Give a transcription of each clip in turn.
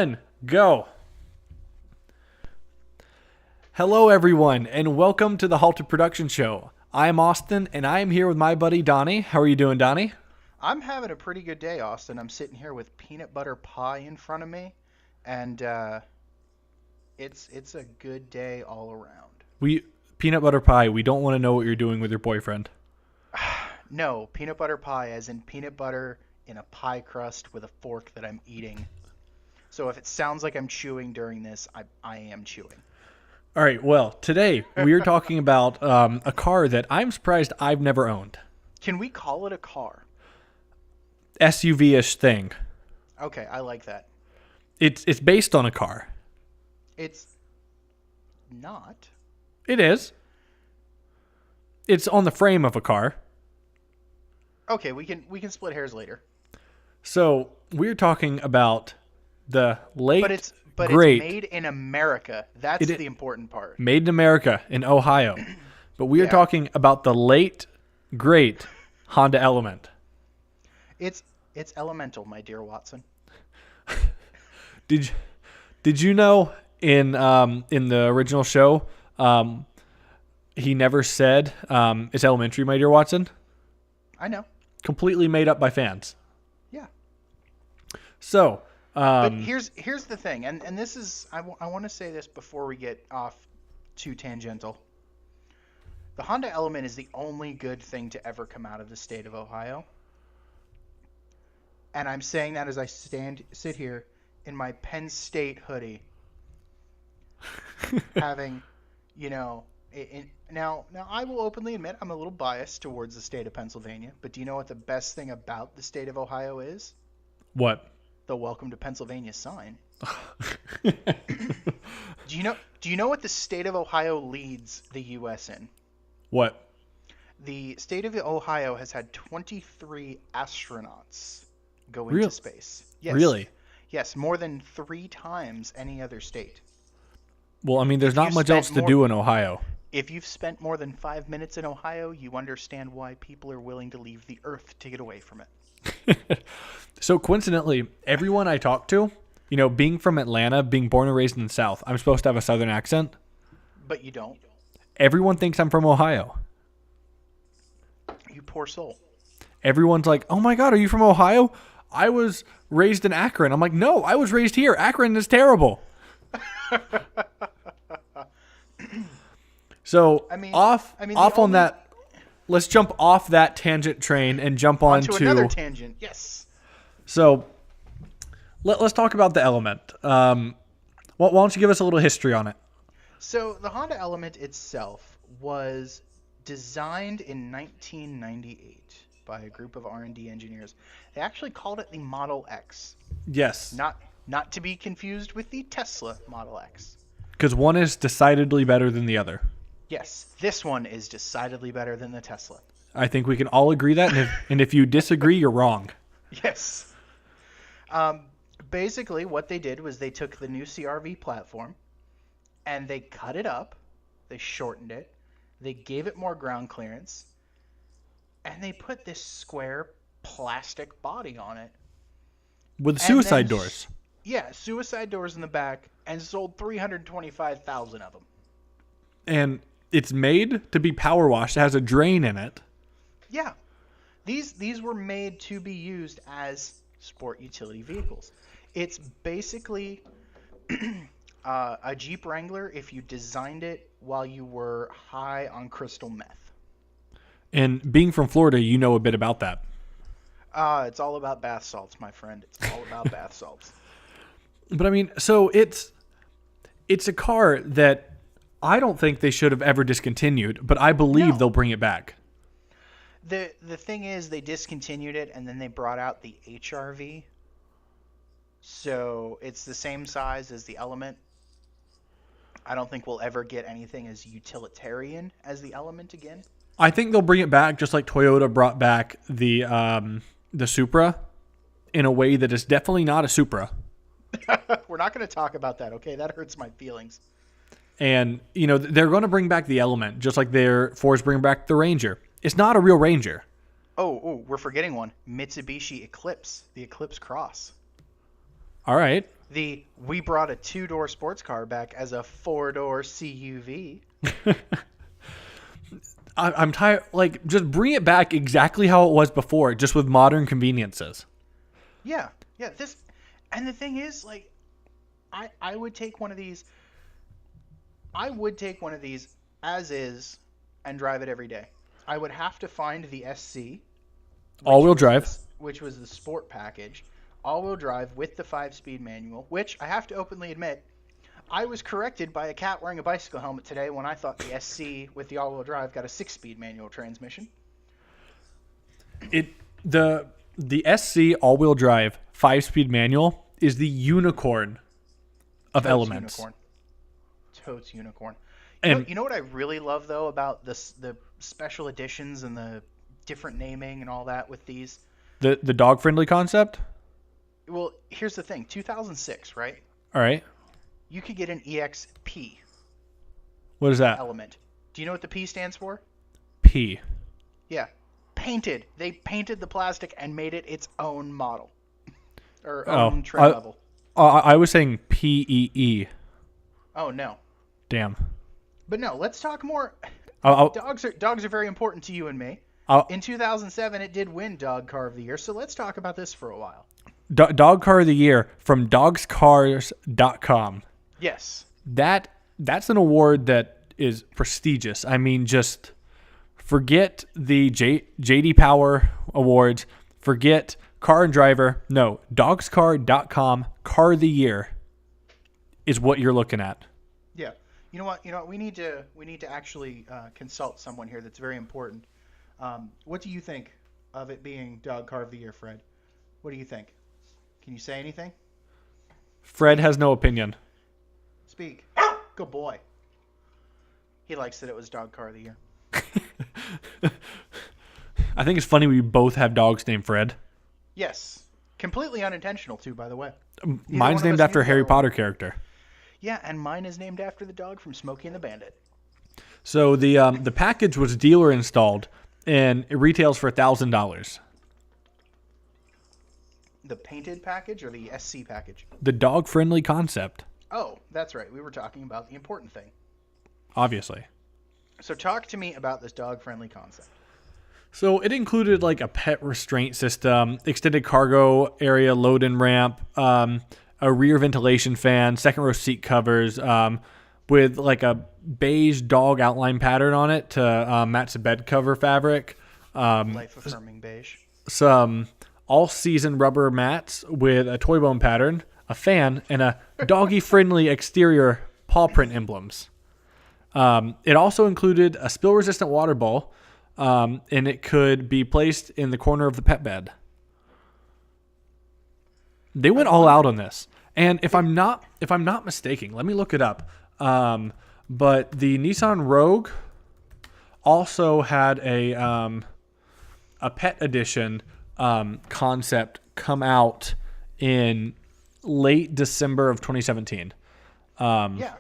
And go. Hello, everyone, and welcome to the Halted Production Show. I'm Austin, and I am here with my buddy Donnie. How are you doing, Donnie? I'm having a pretty good day, Austin. I'm sitting here with peanut butter pie in front of me, and it's a good day all around. We peanut butter pie. We don't want to know what you're doing with your boyfriend. No, peanut butter pie, as in peanut butter in a pie crust with a fork that I'm eating. So if it sounds like I'm chewing during this, I am chewing. All right. Well, today we are talking about a car that I'm surprised I've never owned. Can we call it a car? SUV-ish thing. Okay, I like that. It's based on a car. It's not. It is. It's on the frame of a car. Okay, we can split hairs later. So we're talking about the late, But it's great, made in America. That's the important part. made in America in Ohio. But we are Yeah. talking about the late, great Honda Element. It's elemental, my dear Watson. Did you know in the original show, he never said it's elementary, my dear Watson? I know. Completely made up by fans. Yeah. So, But here's the thing, and this is I want to say this before we get off too tangential. The Honda Element is the only good thing to ever come out of the state of Ohio. And I'm saying that as I sit here in my Penn State hoodie, having, now I will openly admit I'm a little biased towards the state of Pennsylvania, but do you know what the best thing about the state of Ohio is? what? The Welcome to Pennsylvania sign. Do you know what the state of Ohio leads the U.S. in? What? The state of Ohio has had 23 astronauts go Real- into space. Yes. Really? Yes, more than 3 times any other state. Well, I mean, there's If not you much spent else to more- do in Ohio. If you've spent more than 5 minutes in Ohio, you understand why people are willing to leave the Earth to get away from it. So coincidentally, everyone I talk to, being from Atlanta, being born and raised in the South, I'm supposed to have a Southern accent. But you don't. Everyone thinks I'm from Ohio. You poor soul. Everyone's like, "Oh my God, are you from Ohio?" I was raised in Akron. I'm like, "No, I was raised here. Akron is terrible." So off the on only- that. Let's jump off that tangent train and jump Onto onto. another tangent. Yes. So let's talk about the Element. Why don't you give us a little history on it? So the Honda Element itself was designed in 1998 by a group of R&D engineers. They actually called it the Model X, Yes, not to be confused with the Tesla Model X. because one is decidedly better than the other. Yes, this one is decidedly better than the Tesla. I think we can all agree that, and if you disagree, you're wrong. Yes. Basically, what they did was they took the new CRV platform and they cut it up, they shortened it, they gave it more ground clearance, and they put this square plastic body on it. With And suicide then doors. Yeah, suicide doors in the back, and sold 325,000 of them. And it's made to be power washed. It has a drain in it. Yeah. These were made to be used as sport utility vehicles. It's basically a Jeep Wrangler if you designed it while you were high on crystal meth. And being from Florida, you know a bit about that. It's all about bath salts, my friend. It's all about bath salts. But I mean, so it's a car that I don't think they should have ever discontinued, but I believe No. they'll bring it back. The thing is, they discontinued it, and then they brought out the HRV. So it's the same size as the Element. I don't think we'll ever get anything as utilitarian as the Element again. I think they'll bring it back just like Toyota brought back the Supra in a way that is definitely not a Supra. We're not going to talk about that, okay? That hurts my feelings. And, they're going to bring back the Element just like Ford's bringing back the Ranger. It's not a real Ranger. Oh, we're forgetting one. Mitsubishi Eclipse, the Eclipse Cross. All right. We brought a 2-door sports car back as a 4-door CUV. I'm tired. Like, just bring it back exactly how it was before, just with modern conveniences. Yeah, yeah. And the thing is, like, I would take one of these. I would take one of these as is and drive it every day. I would have to find the SC, All-wheel drive. which was the sport package, all-wheel drive with the 5-speed manual. Which I have to openly admit, I was corrected by a cat wearing a bicycle helmet today when I thought the SC with the all-wheel drive got a 6-speed manual transmission. The SC all-wheel drive 5-speed manual is the unicorn of Totes elements. Unicorn. Totes unicorn. And You know what I really love though about the special editions and the different naming and all that with these? the dog friendly concept. Well, here's the thing. 2006, right? All right. You could get an EXP What is that? element. Do you know what the P stands for? P. Yeah. Painted. They painted the plastic and made it its own model. Or own trim level. I was saying PEE. Oh, no. Damn. But no, let's talk more. I'll, Dogs are very important to you and me. In 2007, it did win Dog Car of the Year, so let's talk about this for a while. Dog Car of the Year from dogscars.com. Yes. That's an award that is prestigious. I mean, just forget the JD Power Awards. Forget Car and Driver. No, dogscar.com Car of the Year is what you're looking at. Yeah. You know what? We need to actually consult someone here that's very important. What do you think of it being Dog Car of the Year, Fred? What do you think? Can you say anything? Fred has no opinion. Speak. Good boy. He likes that it was Dog Car of the Year. I think it's funny we both have dogs named Fred. Yes. Completely unintentional, too, by the way. Mine's named after a Harry Potter character. Yeah, and mine is named after the dog from Smokey and the Bandit. So the package was dealer installed, and it retails for $1,000. The painted package or the SC package? The dog-friendly concept. Oh, that's right. We were talking about the important thing. Obviously. So talk to me about this dog-friendly concept. So it included like a pet restraint system, extended cargo area load-in ramp, a rear ventilation fan, second row seat covers, with like a beige dog outline pattern on it to match the bed cover fabric. Life-affirming beige. Some all-season rubber mats with a toy bone pattern, a fan, and a doggy-friendly exterior paw print emblems. It also included a spill-resistant water bowl, and it could be placed in the corner of the pet bed. They went all out on this, and if I'm not mistaken, let me look it up. But the Nissan Rogue also had a pet edition concept come out in late December of 2017. Yeah.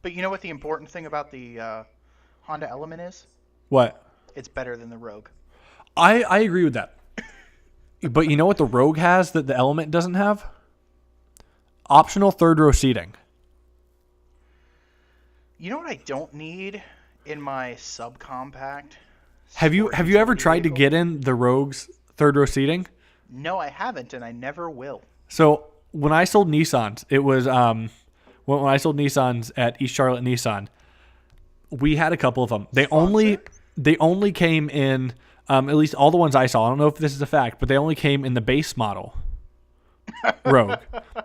But you know what the important thing about the Honda Element is? What? It's better than the Rogue. I agree with that. But you know what the Rogue has that the Element doesn't have? Optional third row seating. You know what I don't need in my subcompact? Have you ever tried to get in the Rogue's third row seating? No, I haven't, and I never will. So when I sold Nissans, it was when I sold Nissans at East Charlotte Nissan, we had a couple of them. They only came in at least all the ones I saw. I don't know if this is a fact, but they only came in the base model Rogue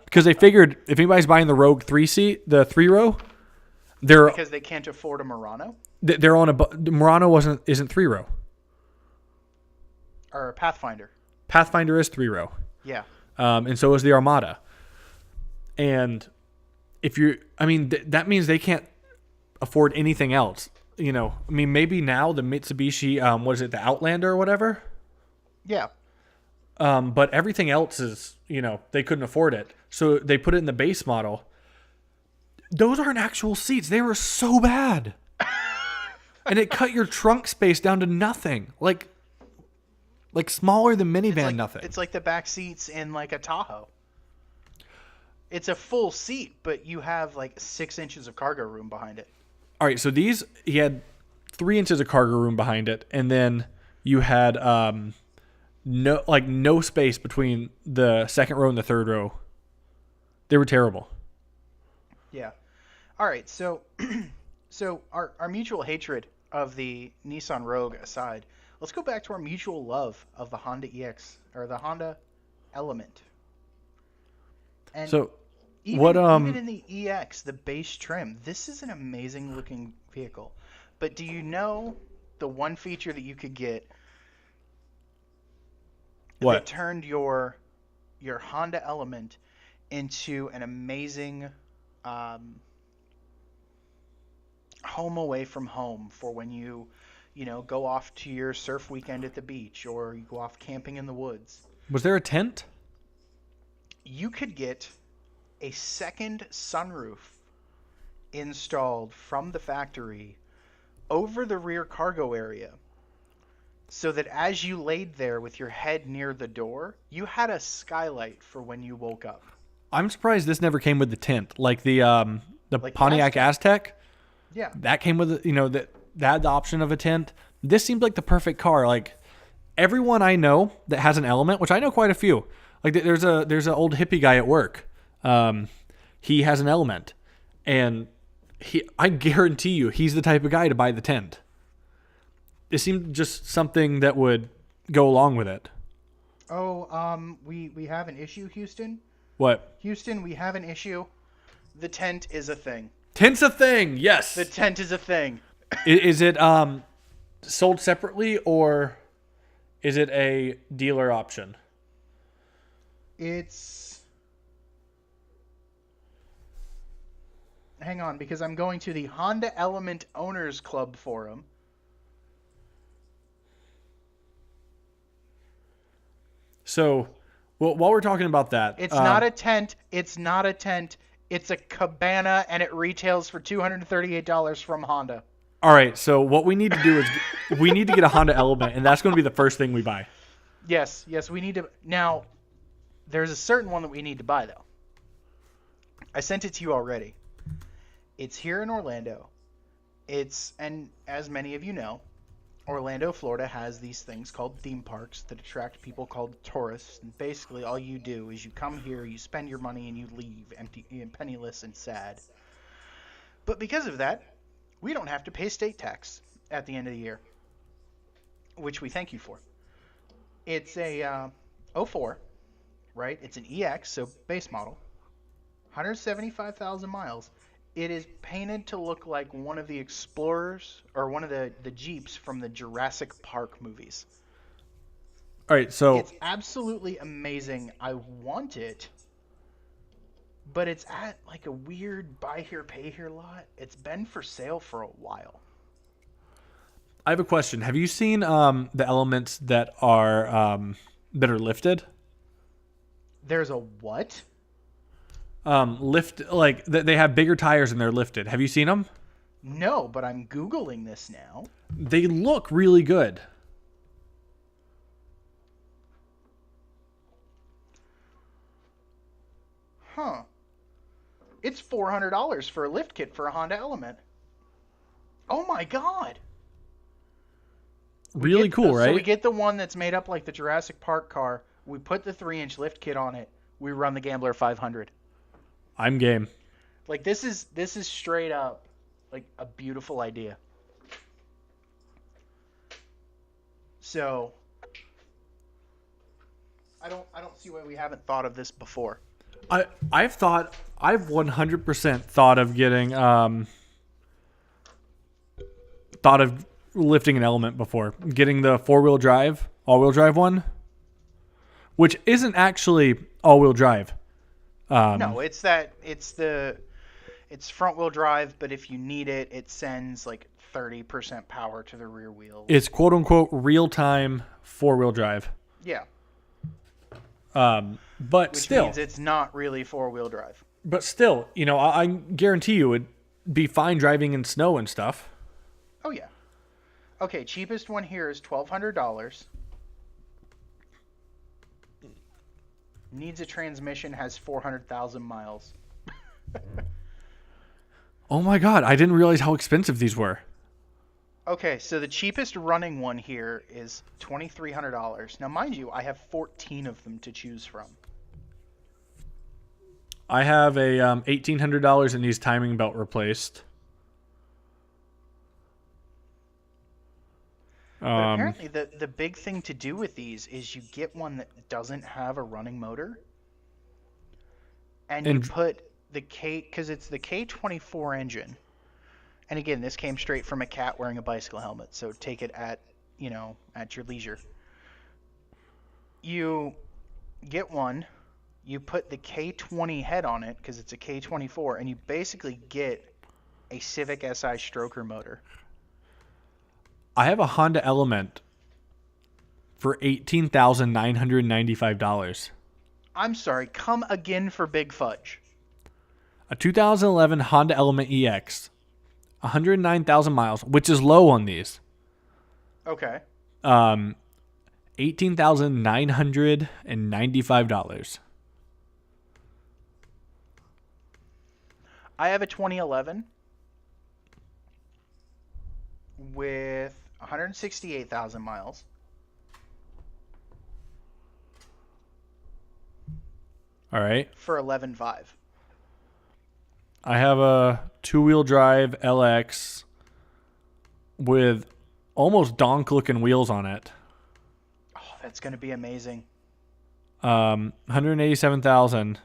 because they figured if anybody's buying the Rogue 3-seat, the 3-row, because they can't afford a Murano they're on Murano isn't 3-row. or a Pathfinder. Pathfinder is 3-row. Yeah. And so is the Armada. And that means they can't afford anything else. You know, I mean, maybe now the Mitsubishi, the Outlander or whatever? Yeah. But everything else is, they couldn't afford it. So they put it in the base model. Those aren't actual seats. They were so bad. And it cut your trunk space down to nothing. Like smaller than minivan, nothing. It's like the back seats in like a Tahoe. It's a full seat, but you have like 6 inches of cargo room behind it. All right, so these he had 3 inches of cargo room behind it, and then you had no space between the second row and the third row. They were terrible. Yeah. All right. So, so our mutual hatred of the Nissan Rogue aside, let's go back to our mutual love of the Honda EX or the Honda Element. And So what even in the EX, the base trim, this is an amazing looking vehicle. But do you know the one feature that you could get that what? turned your Honda Element into an amazing um, home away from home for when you go off to your surf weekend at the beach or you go off camping in the woods. Was there a tent? You could get a second sunroof installed from the factory over the rear cargo area so that as you laid there with your head near the door, you had a skylight for when you woke up. I'm surprised this never came with the tent. Like the Like the Pontiac Aztec, Yeah. that came with that had the option of a tent. This seems like the perfect car. Like everyone I know that has an Element, which I know quite a few. Like there's an old hippie guy at work. He has an Element, and I guarantee you he's the type of guy to buy the tent. It seemed just something that would go along with it. Oh, we have an issue, Houston. What? Houston, we have an issue. The tent is a thing. Tent's a thing. Yes. The tent is a thing. Is it sold separately, or is it a dealer option? It's... Hang on, because I'm going to the Honda Element Owners Club forum. So, well, while we're talking about that, It's not a tent. It's not a tent. It's a cabana, and it retails for $238 from Honda. all right. So what we need to do is we need to get a Honda Element, and that's going to be the first thing we buy. Yes, we need to... Now, there's a certain one that we need to buy, though. I sent it to you already. It's here in Orlando. And as many of you know, Orlando, Florida has these things called theme parks that attract people called tourists. And basically all you do is you come here, you spend your money, and you leave empty and penniless and sad. But because of that, we don't have to pay state tax at the end of the year, which we thank you for. It's a '04, right? It's an EX, so base model. 175,000 miles. It is painted to look like one of the Explorers or one of the Jeeps from the Jurassic Park movies. All right. So It's absolutely amazing. I want it, but it's at like a weird buy here, pay here lot. It's been for sale for a while. I have a question. Have you seen the Elements that are lifted? There's a what? Lift, like they have bigger tires and they're lifted. Have you seen them? No, but I'm Googling this now. They look really good. Huh. It's $400 for a lift kit for a Honda Element. Oh my god. Really cool, right? So we get the one that's made up like the Jurassic Park car. We put the 3-inch lift kit on it. We run the Gambler 500. I'm game. Like this is straight up like a beautiful idea. So I don't see why we haven't thought of this before. I've 100% thought of getting thought of lifting an Element before. Getting the all-wheel drive one, which isn't actually all-wheel drive. No, it's front wheel drive, but if you need it, it sends like 30% power to the rear wheel. It's quote unquote real time 4-wheel drive. Yeah. But Which still, means it's not really 4-wheel drive. but still, I guarantee you it'd be fine driving in snow and stuff. Oh yeah. Okay, cheapest one here is $1,200. Needs a transmission, has 400,000 miles. Oh my god, I didn't realize how expensive these were. Okay, so the cheapest running one here is $2,300. Now, mind you, I have 14 of them to choose from. I have a $1,800 and needs timing belt replaced. But apparently the big thing to do with these is you get one that doesn't have a running motor, and you put the because it's the K24 engine. And again, this came straight from a cat wearing a bicycle helmet, so take it at your leisure. You get one, you put the K20 head on it because it's a K24, and you basically get a Civic Si stroker motor. I have a Honda Element for $18,995. I'm sorry, come again for Big Fudge. A 2011 Honda Element EX, 109,000 miles, which is low on these. Okay. $18,995. I have a 2011 with 168,000 miles. All right. For 11.5. I have a two-wheel drive LX with almost donk looking wheels on it. Oh, that's going to be amazing. 187,000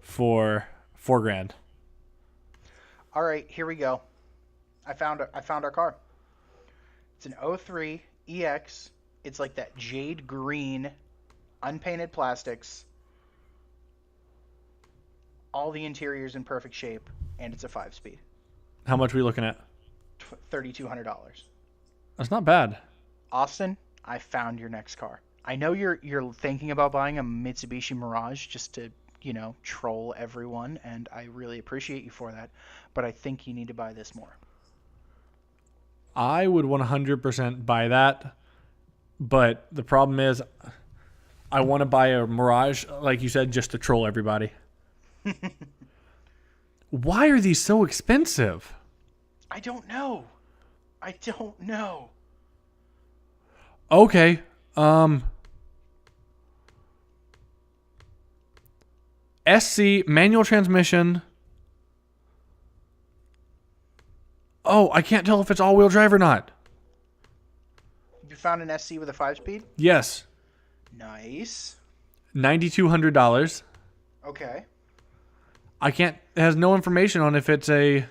for $4,000. All right, here we go. I found our car. It's an 03 EX. It's like that jade green, unpainted plastics. All the interior's in perfect shape, and it's a 5-speed. How much are we looking at? $3,200. That's not bad. Austin, I found your next car. I know you're thinking about buying a Mitsubishi Mirage just to, troll everyone, and I really appreciate you for that, but I think you need to buy this more. I would 100% buy that, but the problem is I want to buy a Mirage, like you said, just to troll everybody. Why are these so expensive? I don't know. Okay. SC manual transmission. Oh, I can't tell if it's all-wheel drive or not. You found an SC with a 5-speed? Yes. Nice. $9,200. Okay. It has no information on if it's a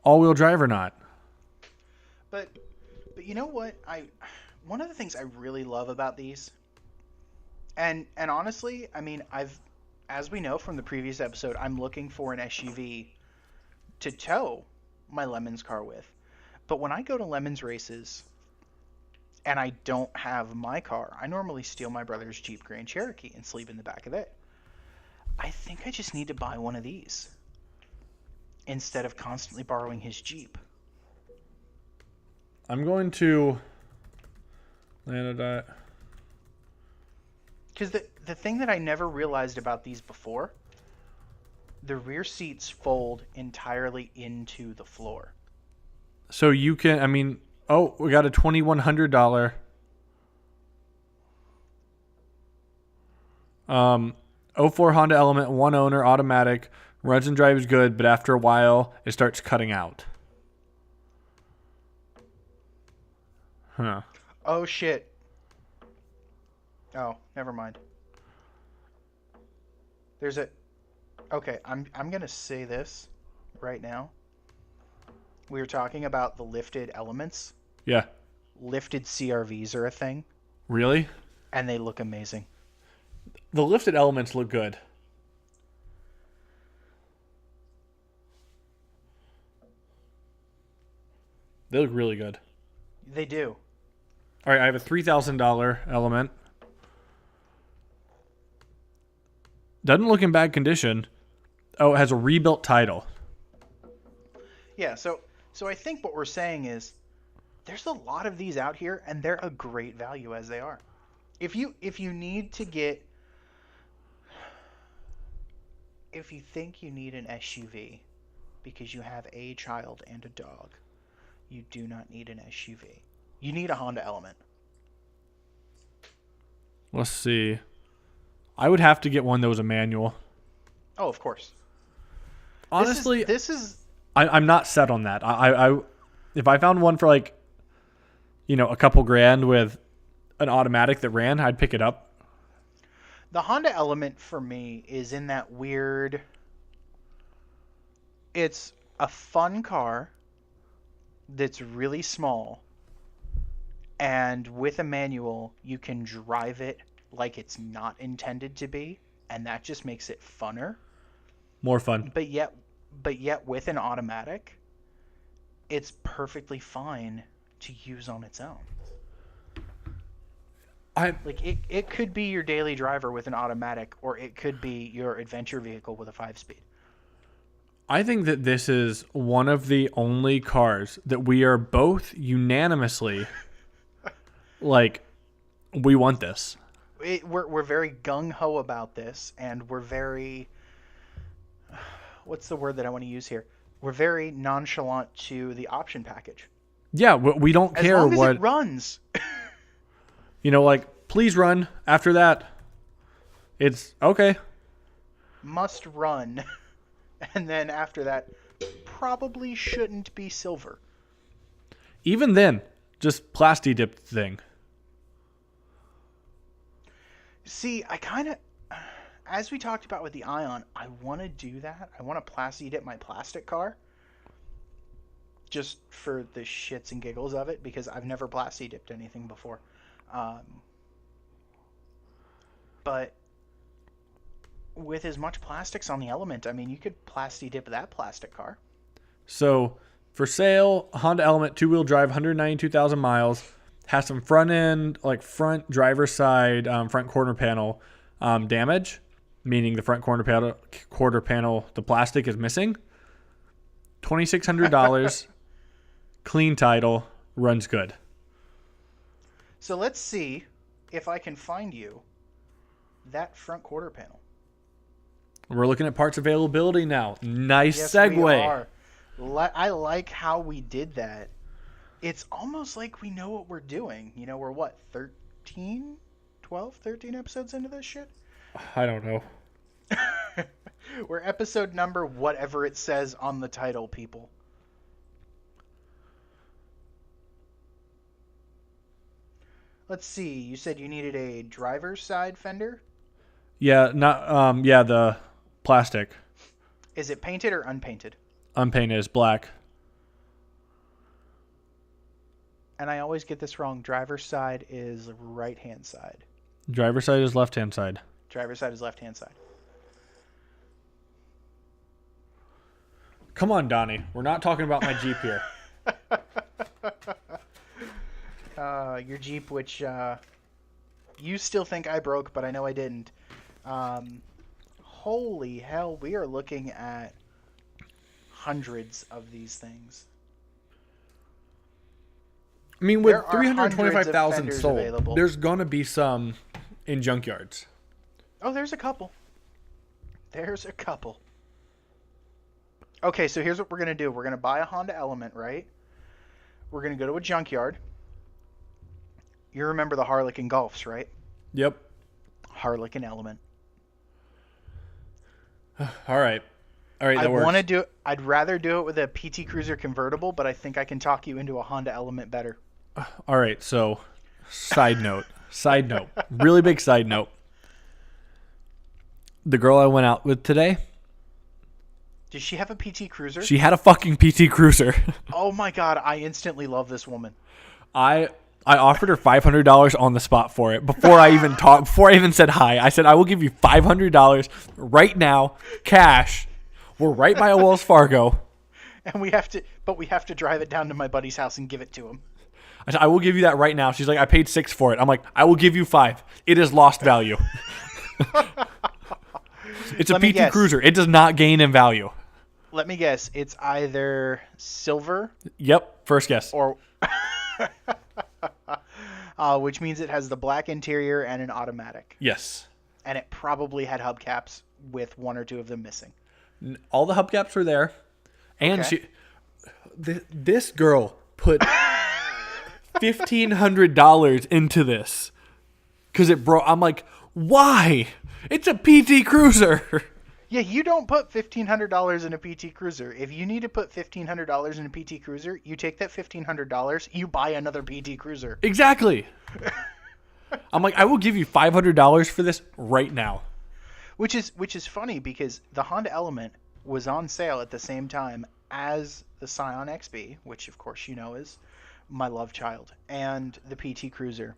all-wheel drive or not. But you know what? One of the things I really love about these, and honestly, I mean, as we know from the previous episode, I'm looking for an SUV to tow my Lemons car with. But when I go to Lemons races and I don't have my car, I normally steal my brother's Jeep Grand Cherokee and sleep in the back of it. I think I just need to buy one of these instead of constantly borrowing his Jeep. I'm going to land at. Because the thing that I never realized about these before, the rear seats fold entirely into the floor. So you can, we got a $2,100 04 Honda Element, one owner, automatic, runs and drives good, but after a while it starts cutting out. Huh. Oh shit. Oh, never mind. Okay, I'm going to say this right now. We were talking about the lifted elements. Yeah. Lifted CRVs are a thing. Really? And they look amazing. The lifted elements look good. They look really good. They do. All right, I have a $3,000 element. Doesn't look in bad condition. Oh, it has a rebuilt title. Yeah, so I think what we're saying is there's a lot of these out here, and they're a great value as they are. if you need to get if you think you need an SUV because you have a child and a dog, you do not need an SUV. You need a Honda Element. Let's see. I would have to get one that was a manual. Oh, of course. Honestly, this is I'm not set on that. If I found one for like, a couple grand with an automatic that ran, I'd pick it up. the Honda Element for me is in that weird. It's a fun car that's really small, and with a manual, you can drive it like it's not intended to be, and that just makes it funner. More fun. But yet with an automatic, it's perfectly fine to use on its own. Like it could be your daily driver with an automatic, or it could be your adventure vehicle with a 5-speed. I think that this is one of the only cars that we are both unanimously like, we want this. We're very gung-ho about this, and we're very... What's the word that I want to use here? We're very nonchalant to the option package. Yeah, we don't care as long as what... it runs. Like, please run. After that, it's okay. Must run. And then after that, probably shouldn't be silver. Even then, just plasti dipped thing. See, I kind of... As we talked about with the Ion, I want to do that. I want to plasti dip my plastic car. Just for the shits and giggles of it, because I've never plasti dipped anything before. But with as much plastics on the Element, I mean, you could plasti dip that plastic car. So, for sale, Honda Element 2-wheel drive, 192,000 miles. Has some front end, like front driver's side, front corner panel damage, meaning the front quarter panel, the plastic is missing. $2,600, clean title, runs good. So let's see if I can find you that front quarter panel. We're looking at parts availability now. Nice Yes, segue. we are. I like how we did that. It's almost like we know what we're doing. We're what, 13 episodes into this shit? I don't know. We're episode number whatever it says on the title, people. Let's see. You said you needed a driver's side fender? Yeah, the plastic. Is it painted or unpainted? Unpainted is black. And I always get this wrong. Driver's side is right-hand side. Driver's side is left-hand side. Driver's side is left-hand side. Come on, Donnie. We're not talking about my Jeep here. Your Jeep, which you still think I broke, but I know I didn't. Holy hell, we are looking at hundreds of these things. I mean, with There are 325,000 hundreds of sold, fenders available. there's going to be some in junkyards. Oh, there's a couple. Okay, so here's what we're going to do. We're going to buy a Honda Element, right? We're going to go to a junkyard. You remember the Harlequin Golfs, right? Yep. Harlequin Element. All right, that works. I'd rather do it with a PT Cruiser convertible, but I think I can talk you into a Honda Element better. All right, so side note, really big side note. The girl I went out with today, Does she have a PT Cruiser? she had a fucking PT Cruiser. Oh my god, I instantly love this woman. I offered her $500 on the spot for it before I even said hi. I said, I will give you $500 right now, cash. We're right by a Wells Fargo. And we have to drive it down to my buddy's house and give it to him. I said, I will give you that right now. She's like, I paid $6 for it. I'm like, I will give you $5. It is lost value. It's a PT Cruiser. It does not gain in value. Let me guess. It's either silver. Yep. First guess. Or which means it has the black interior and an automatic. Yes. And it probably had hubcaps with one or two of them missing. All the hubcaps were there. And Okay. this girl put $1,500 into this. Because it broke. I'm like, why? It's a PT Cruiser. Yeah, you don't put $1,500 in a PT Cruiser. If you need to put $1,500 in a PT Cruiser, you take that $1,500, you buy another PT Cruiser. Exactly. I'm like, I will give you $500 for this right now. Which is funny because the Honda Element was on sale at the same time as the Scion XB, which of course you know is my love child, and the PT Cruiser.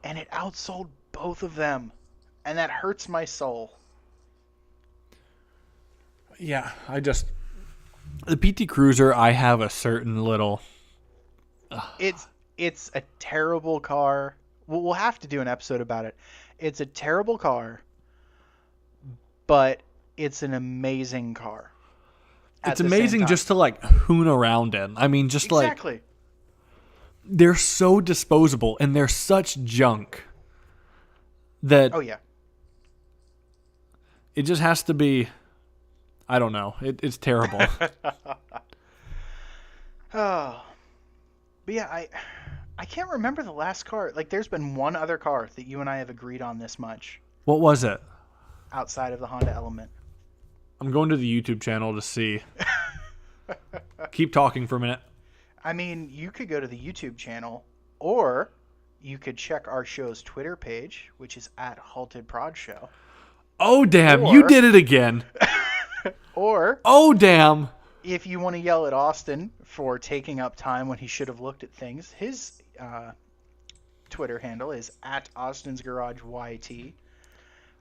And it outsold both of them. And that hurts my soul. Yeah, the PT Cruiser, I have a certain little... It's a terrible car. We'll have to do an episode about it. It's a terrible car, but it's an amazing car. It's amazing just to like hoon around in. I mean, just exactly. like they're so disposable and they're such junk that Oh yeah. it just has to be. I don't know. It's terrible. Oh, but yeah, I can't remember the last car. Like, there's been one other car that you and I have agreed on this much What was it? outside of the Honda Element. I'm going to the YouTube channel to see. Keep talking for a minute. I mean, you could go to the YouTube channel, or you could check our show's Twitter page, which is at Halted Prod Show. Oh damn! You Or- did it again. Or Oh damn! if you want to yell at Austin for taking up time when he should have looked at things, his Twitter handle is at Austin's Garage YT.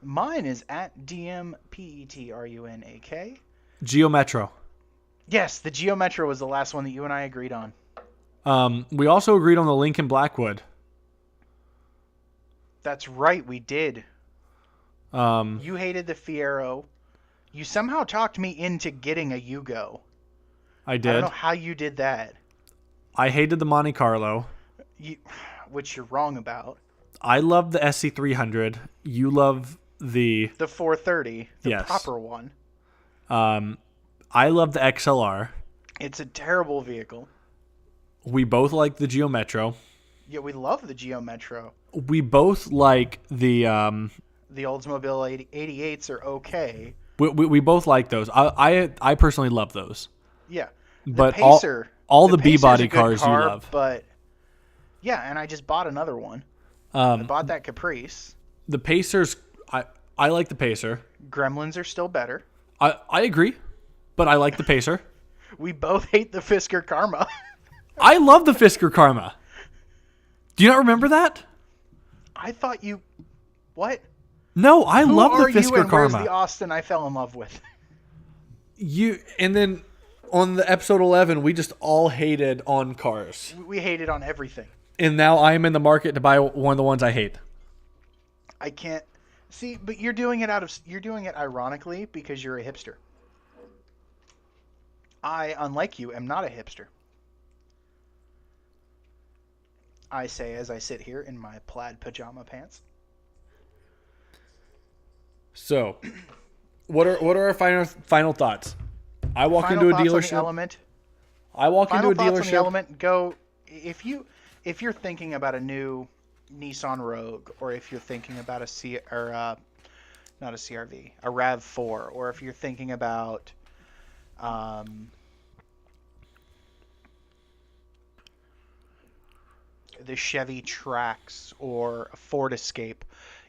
Mine is at DMPETRUNAK. Geo Metro. Yes, the Geo Metro was the last one that you and I agreed on. We also agreed on the Lincoln Blackwood. That's right, we did. You hated the Fiero. You somehow talked me into getting a Yugo. I I did. don't know how you did that. I hated the Monte Carlo. Which you're wrong about. I love the SC300. You love the... The 430, the Yes. proper one. I love the XLR. It's a terrible vehicle. We both like the Geo Metro. Yeah, we love the Geo Metro. We both like the... The Oldsmobile 88s are okay. we both like those. I personally love those. Yeah. The But Pacer, all the Pacer's B-body a good cars you car, love. But yeah, and I just bought another one. I bought that Caprice. The Pacers... I like the Pacer. Gremlins are still better. I agree, but I like the Pacer. We both hate the Fisker Karma. I love the Fisker Karma. Do you not remember that? I thought you... What? No, I Who love are the you Fisker and where's Karma. the Austin I fell in love with? And then on the episode 11, we just all hated on cars. We hated on everything. And now I'm in the market to buy one of the ones I hate. I can't... See, but you're doing it ironically because you're a hipster. I, unlike you, am not a hipster. I say as I sit here in my plaid pajama pants. So, what are our final thoughts? I walk Final into a thoughts on the dealership. Element. I walk Final into a thoughts on the dealership. Element. Go if you're thinking about a new Nissan Rogue, or if you're thinking about not a CRV, a RAV4, or if you're thinking about the Chevy Trax or a Ford Escape,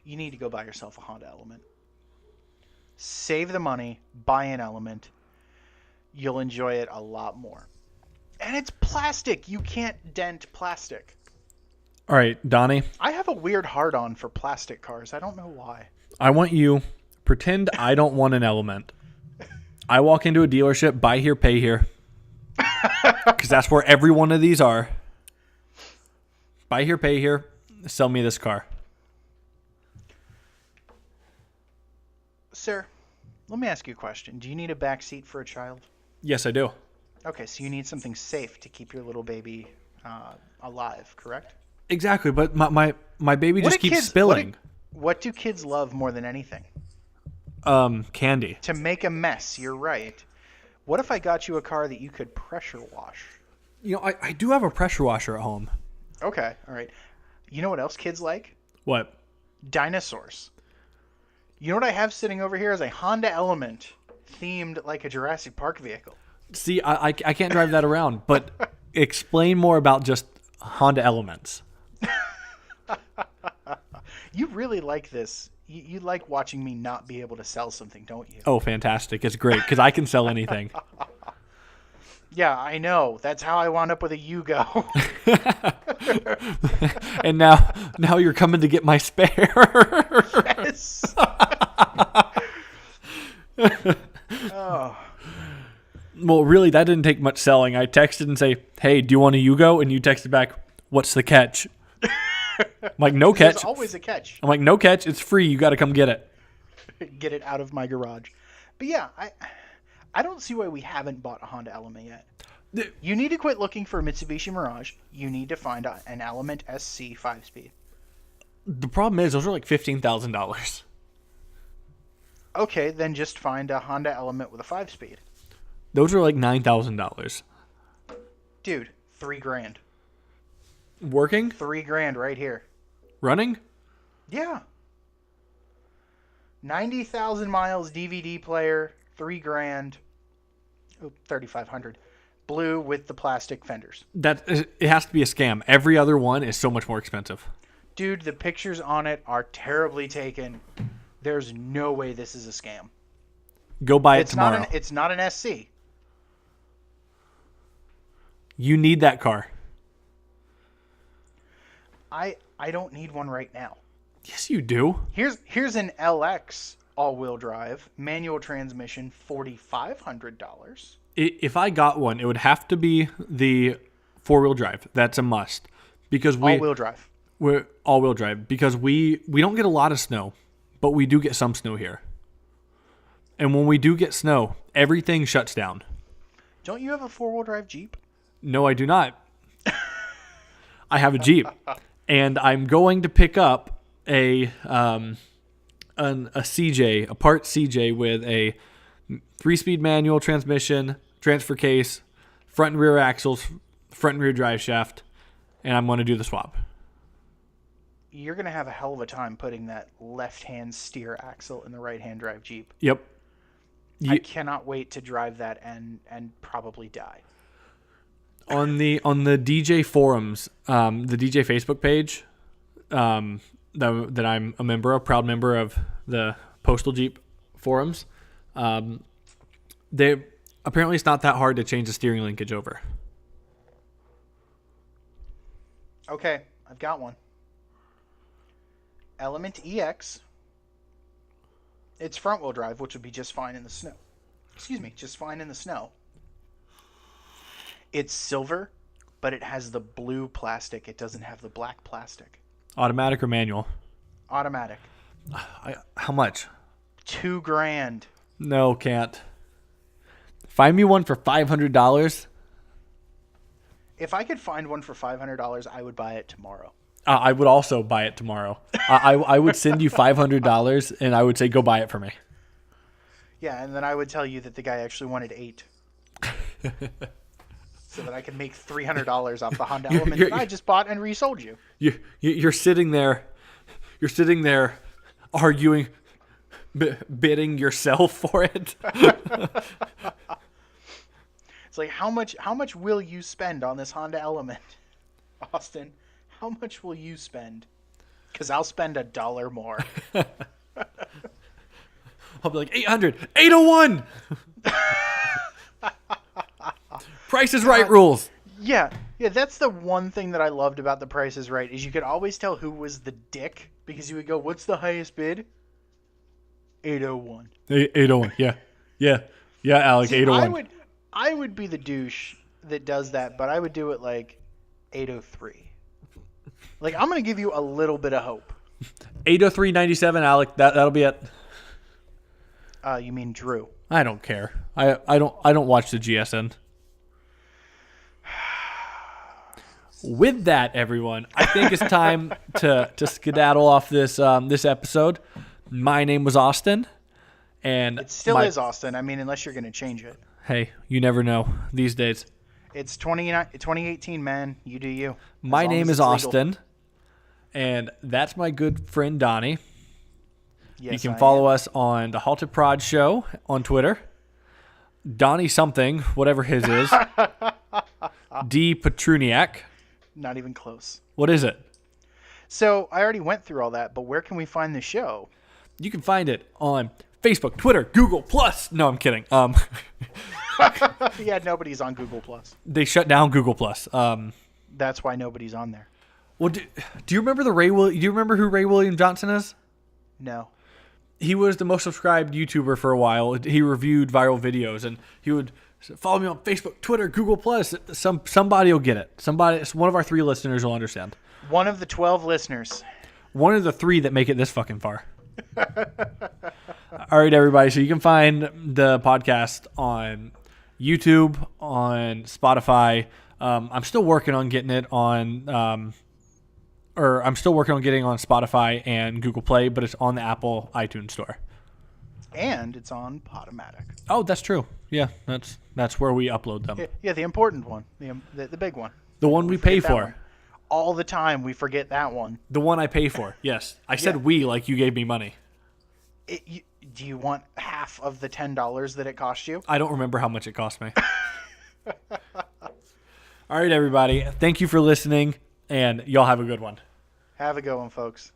you need to go buy yourself a Honda Element. Save the money, buy an Element. You'll enjoy it a lot more. And it's plastic. You can't dent plastic. All right, Donnie, I have a weird hard-on for plastic cars. I don't know why. I want you pretend I don't want an Element. I walk into a dealership, buy here, pay here. Because that's where every one of these are. Buy here, pay here. Sell me this car. Sir, let me ask you a question. Do you need a back seat for a child? Yes, I do. Okay, so you need something safe to keep your little baby alive, correct? Exactly, but my baby What just do keeps kids spilling. What do kids love more than anything? Candy. To make a mess. You're right. What if I got you a car that you could pressure wash? You know, I do have a pressure washer at home. Okay, all right. You know what else kids like? What? Dinosaurs. You know what I have sitting over here is a Honda Element themed like a Jurassic Park vehicle. See, I can't drive that around, but explain more about just Honda Elements. You really like this. You like watching me not be able to sell something, don't you? Oh, fantastic. It's great because I can sell anything. Yeah, I know. That's how I wound up with a Yugo. And now you're coming to get my spare. Yes. Oh. Well, really, that didn't take much selling. I texted and say, "Hey, do you want a Yugo?" And you texted back, "What's the catch?" I'm like, "No catch." There's always a catch. I'm like, "No catch. It's free. You got to come get it." Get it out of my garage. But yeah, I don't see why we haven't bought a Honda Element yet. You need to quit looking for a Mitsubishi Mirage. You need to find an Element SC 5-speed. The problem is, those are like $15,000. Okay, then just find a Honda Element with a 5-speed. Those are like $9,000. Dude, $3,000. Working? $3,000 right here. Running? Yeah. 90,000 miles DVD player, $3,000. Oh, 3,500. Blue with the plastic fenders. It has to be a scam. Every other one is so much more expensive. Dude, the pictures on it are terribly taken. There's no way this is a scam. Go buy it tomorrow. It's not an SC. You need that car. I don't need one right now. Yes, you do. Here's an LX all-wheel drive, manual transmission, $4,500. If I got one, it would have to be the 4-wheel drive. That's a must. Because All-wheel drive. We're all-wheel drive because we don't get a lot of snow, but we do get some snow here. And when we do get snow, everything shuts down. Don't you have a 4-wheel drive Jeep? No, I do not. I have a Jeep, and I'm going to pick up a CJ, a part CJ with a 3-speed manual transmission, transfer case, front and rear axles, front and rear drive shaft, and I'm going to do the swap. You're going to have a hell of a time putting that left-hand steer axle in the right-hand drive Jeep. Yep. I cannot wait to drive that and probably die. On the DJ forums, the DJ Facebook page, that I'm a member of, proud member of the Postal Jeep forums, they apparently it's not that hard to change the steering linkage over. Okay, I've got one. Element EX. It's front-wheel drive, which would be just fine in the snow. Excuse me, just fine in the snow. It's silver, but it has the blue plastic. It doesn't have the black plastic. Automatic or manual? Automatic. How much? $2,000. No, can't. Find me one for $500. If I could find one for $500, I would buy it tomorrow. I would also buy it tomorrow. I would send you $500 and I would say, go buy it for me. Yeah, and then I would tell you that the guy actually wanted $8,000. So that I could make $300 off the Honda Element that I just bought and resold you. You're sitting there. You're sitting there arguing, bidding yourself for it. It's like, how much will you spend on this Honda Element? Austin, how much will you spend? Because I'll spend $1 more. I'll be like, 800, 801. Price is Right rules. Yeah, that's the one thing that I loved about The Price is Right is you could always tell who was the dick because you would go, what's the highest bid? 801. 801, yeah. Yeah, Alex, See, 801. I would be the douche that does that, but I would do it like 803. Like, I'm going to give you a little bit of hope. 803.97, Alex, that'll be it. You mean Drew? I don't care. I don't watch the GSN. With that, everyone, I think it's time to skedaddle off this this episode. My name was Austin, and It still is Austin. I mean, unless you're going to change it. Hey, you never know these days. It's 2018, man. You do you. My name is Austin, and that's my good friend Donnie. Yes, you can follow us on the Halted Prod Show on Twitter. Donnie something, whatever his is. D. Petruniak. Not even close. What is it? So I already went through all that, but where can we find the show? You can find it on Facebook, Twitter, Google Plus. No, I'm kidding. Yeah, nobody's on Google Plus. They shut down Google Plus. That's why nobody's on there. Well, do you remember do you remember who Ray William Johnson is? No. He was the most subscribed YouTuber for a while. He reviewed viral videos, and he would follow me on Facebook, Twitter, Google Plus. Somebody will get it. One of our 3 listeners will understand. One of the 12 listeners. One of the 3 that make it this fucking far. All right, everybody. So you can find the podcast on YouTube, on Spotify. I'm still working on getting it on, I'm still working on getting on Spotify and Google Play, but it's on the Apple iTunes Store. And it's on Podomatic. Oh, that's true. Yeah, that's where we upload them. Yeah, the important one, the big one. The one we pay for. One. All the time we forget that one. The one I pay for. Yes, I said we like you gave me money. Do you want half of the $10 that it cost you? I don't remember how much it cost me. All right, everybody. Thank you for listening, and y'all have a good one. Have a good one, folks.